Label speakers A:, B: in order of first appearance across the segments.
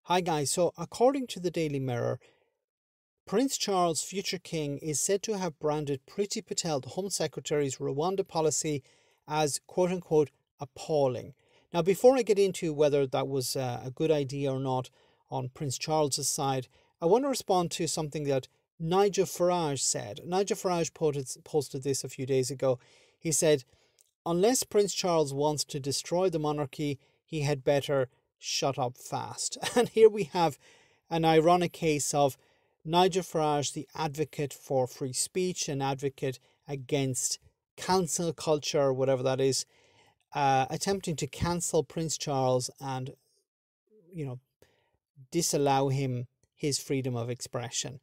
A: Hi guys, so according to the Daily Mirror, Prince Charles, future king, is said to have branded Priti Patel, the Home Secretary's Rwanda policy, as quote-unquote appalling. Now, before I get into whether that was a good idea or not on Prince Charles's side, I want to respond to something that Nigel Farage said. Nigel Farage posted this a few days ago. He said, unless Prince Charles wants to destroy the monarchy, he had better shut up fast. And here we have an ironic case of Nigel Farage, the advocate for free speech, an advocate against cancel culture, whatever that is, attempting to cancel Prince Charles and, disallow him his freedom of expression,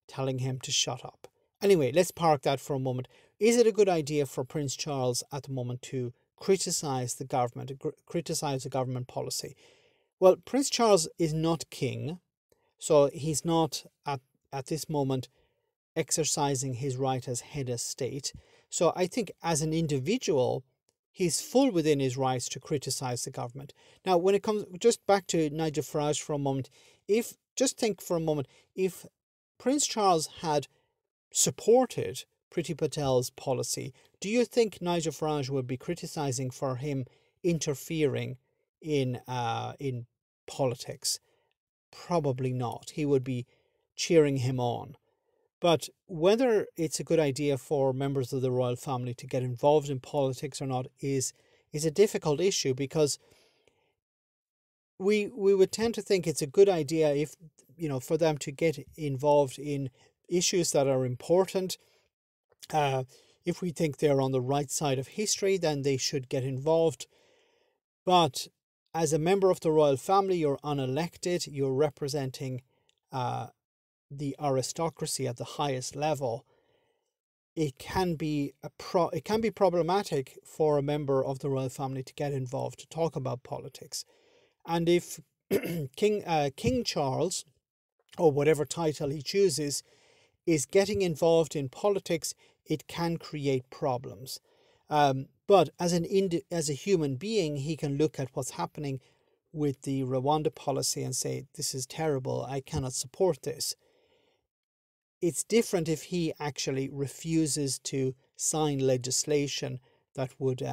A: telling him to shut up. Anyway, let's park that for a moment. Is it a good idea for Prince Charles at the moment to criticize the government, criticize the government policy? Well, Prince Charles is not king, so he's not at this moment exercising his right as head of state. So I think as an individual, he's full within his rights to criticize the government. Now, when it comes just back to Nigel Farage for a moment, think for a moment, if Prince Charles had supported Priti Patel's policy, do you think Nigel Farage would be criticizing for him interfering in politics? Probably not. He would be cheering him on. But whether it's a good idea for members of the royal family to get involved in politics or not is a difficult issue, because we would tend to think it's a good idea if, for them to get involved in issues that are important. If we think they're on the right side of history, then they should get involved. But as a member of the royal family, you're unelected, you're representing the aristocracy at the highest level. It can be problematic for a member of the royal family to get involved, to talk about politics. And if King Charles, or whatever title he chooses, is getting involved in politics, it can create problems. But as a human being, he can look at what's happening with the Rwanda policy and say, this is terrible, I cannot support this. It's different if he actually refuses to sign legislation that would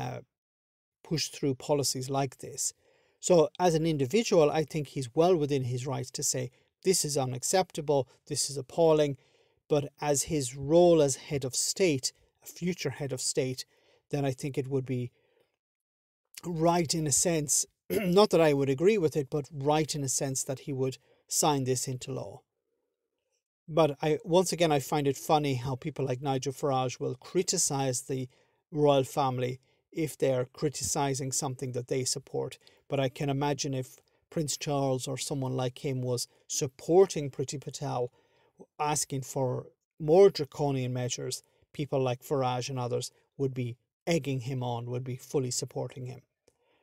A: push through policies like this. So as an individual, I think he's well within his rights to say, this is unacceptable, this is appalling. But as his role as head of state, a future head of state, then I think it would be right in a sense, not that I would agree with it, but right in a sense that he would sign this into law. But once again, I find it funny how people like Nigel Farage will criticize the royal family if they're criticizing something that they support. But I can imagine if Prince Charles or someone like him was supporting Priti Patel, asking for more draconian measures, people like Farage and others would be egging him on, would be fully supporting him.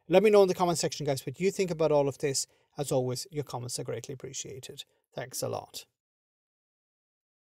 A: Let me know in the comment section, guys, what you think about all of this. As always, your comments are greatly appreciated. Thanks a lot.